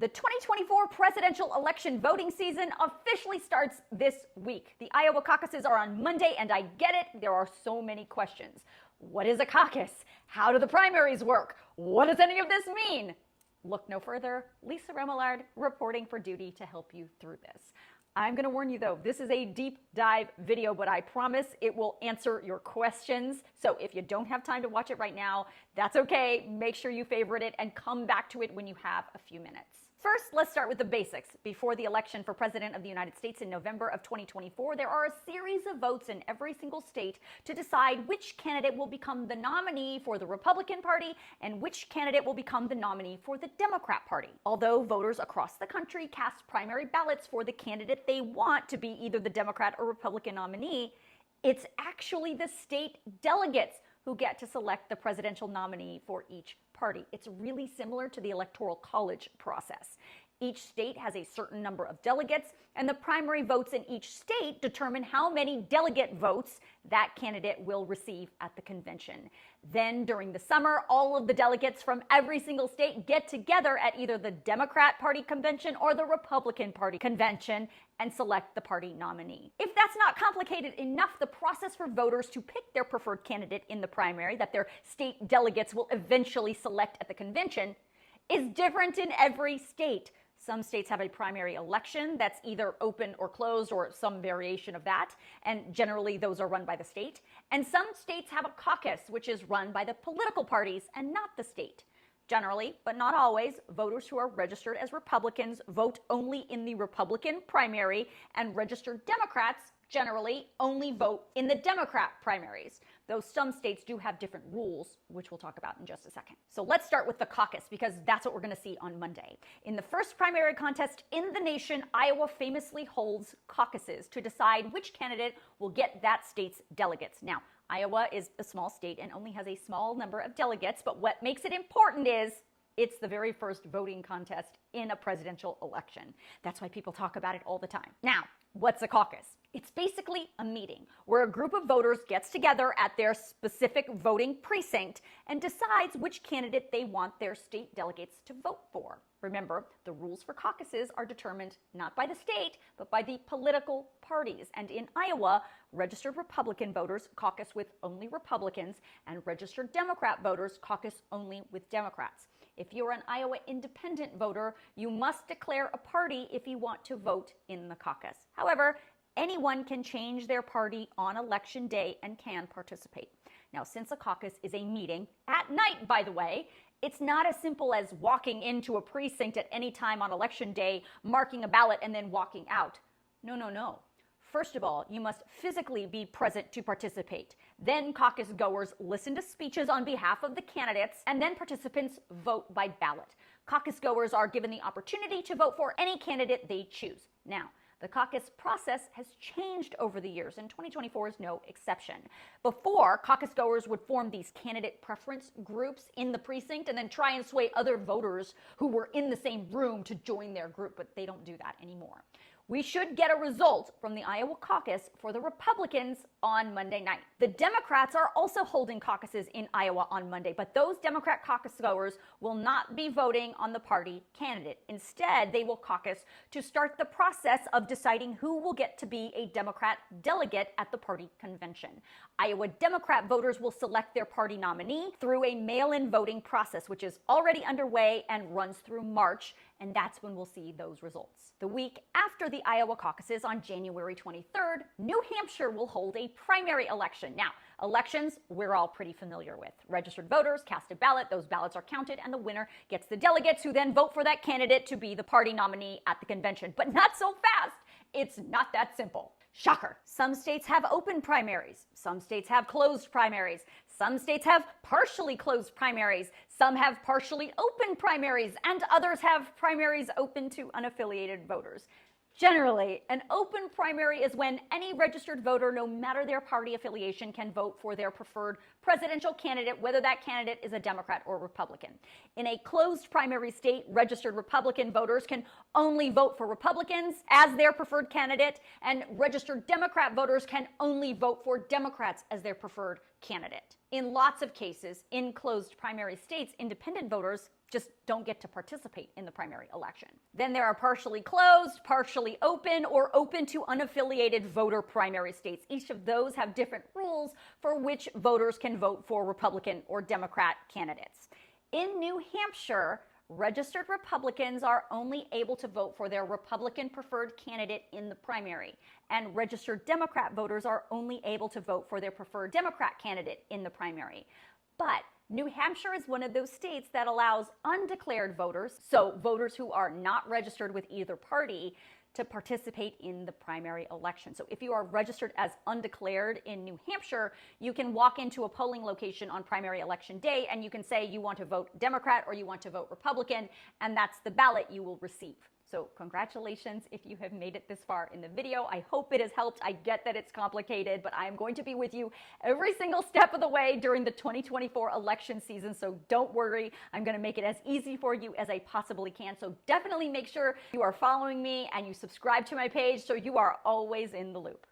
The 2024 presidential election voting season officially starts this week. The Iowa caucuses are on Monday, and I get it, there are so many questions. What is a caucus? How do the primaries work? What does any of this mean? Look no further. Lisa Remillard reporting for duty to help you through this. I'm going to warn you though, this is a deep dive video, but I promise it will answer your questions. So if you don't have time to watch it right now, that's okay. Make sure you favorite it and come back to it when you have a few minutes. First, let's start with the basics. Before the election for President of the United States in November of 2024, there are a series of votes in every single state to decide which candidate will become the nominee for the Republican Party and which candidate will become the nominee for the Democrat Party. Although voters across the country cast primary ballots for the candidate they want to be either the Democrat or Republican nominee, it's actually the state delegates who get to select the presidential nominee for each party. It's really similar to the Electoral College process. Each state has a certain number of delegates, and the primary votes in each state determine how many delegate votes that candidate will receive at the convention. Then, during the summer, all of the delegates from every single state get together at either the Democrat Party convention or the Republican Party convention and select the party nominee. If that's not complicated enough, the process for voters to pick their preferred candidate in the primary that their state delegates will eventually select at the convention is different in every state. Some states have a primary election that's either open or closed or some variation of that, and generally those are run by the state. And some states have a caucus, which is run by the political parties and not the state. Generally, but not always, voters who are registered as Republicans vote only in the Republican primary, and registered Democrats generally only vote in the Democrat primaries, though some states do have different rules, which we'll talk about in just a second. So let's start with the caucus, because that's what we're going to see on Monday. In the first primary contest in the nation, Iowa famously holds caucuses to decide which candidate will get that state's delegates. Now, Iowa is a small state and only has a small number of delegates, but what makes it important is it's the very first voting contest in a presidential election. That's why people talk about it all the time. Now, what's a caucus? It's basically a meeting where a group of voters gets together at their specific voting precinct and decides which candidate they want their state delegates to vote for. Remember, the rules for caucuses are determined not by the state, but by the political parties. And in Iowa, registered Republican voters caucus with only Republicans, and registered Democrat voters caucus only with Democrats. If you're an Iowa independent voter, you must declare a party if you want to vote in the caucus. However, anyone can change their party on election day and can participate. Now, since a caucus is a meeting, at night, by the way, it's not as simple as walking into a precinct at any time on election day, marking a ballot, and then walking out. No. First of all, you must physically be present to participate. Then caucus goers listen to speeches on behalf of the candidates, and then participants vote by ballot. Caucus goers are given the opportunity to vote for any candidate they choose. Now, the caucus process has changed over the years, and 2024 is no exception. Before, caucus goers would form these candidate preference groups in the precinct and then try and sway other voters who were in the same room to join their group, but they don't do that anymore. We should get a result from the Iowa caucus for the Republicans on Monday night. The Democrats are also holding caucuses in Iowa on Monday, but those Democrat caucus goers will not be voting on the party candidate. Instead, they will caucus to start the process of deciding who will get to be a Democrat delegate at the party convention. Iowa Democrat voters will select their party nominee through a mail-in voting process, which is already underway and runs through March, and that's when we'll see those results. The week after the Iowa caucuses on January 23rd, New Hampshire will hold a primary election. Now, elections we're all pretty familiar with. Registered voters cast a ballot, those ballots are counted, and the winner gets the delegates who then vote for that candidate to be the party nominee at the convention. But not so fast. It's not that simple. Shocker. Some states have open primaries. Some states have closed primaries. Some states have partially closed primaries. Some have partially open primaries, and others have primaries open to unaffiliated voters. Generally, an open primary is when any registered voter, no matter their party affiliation, can vote for their preferred presidential candidate, whether that candidate is a Democrat or Republican. In a closed primary state, registered Republican voters can only vote for Republicans as their preferred candidate, and registered Democrat voters can only vote for Democrats as their preferred candidate. In lots of cases, in closed primary states, independent voters just don't get to participate in the primary election. Then there are partially closed, partially open, or open to unaffiliated voter primary states. Each of those have different rules for which voters can vote for Republican or Democrat candidates. In New Hampshire, registered Republicans are only able to vote for their Republican preferred candidate in the primary, and registered Democrat voters are only able to vote for their preferred Democrat candidate in the primary. But New Hampshire is one of those states that allows undeclared voters, so voters who are not registered with either party, to participate in the primary election. So if you are registered as undeclared in New Hampshire, you can walk into a polling location on primary election day and you can say you want to vote Democrat or you want to vote Republican, and that's the ballot you will receive. So congratulations if you have made it this far in the video. I hope it has helped. I get that it's complicated, but I am going to be with you every single step of the way during the 2024 election season. So don't worry. I'm going to make it as easy for you as I possibly can. So definitely make sure you are following me and you subscribe to my page so you are always in the loop.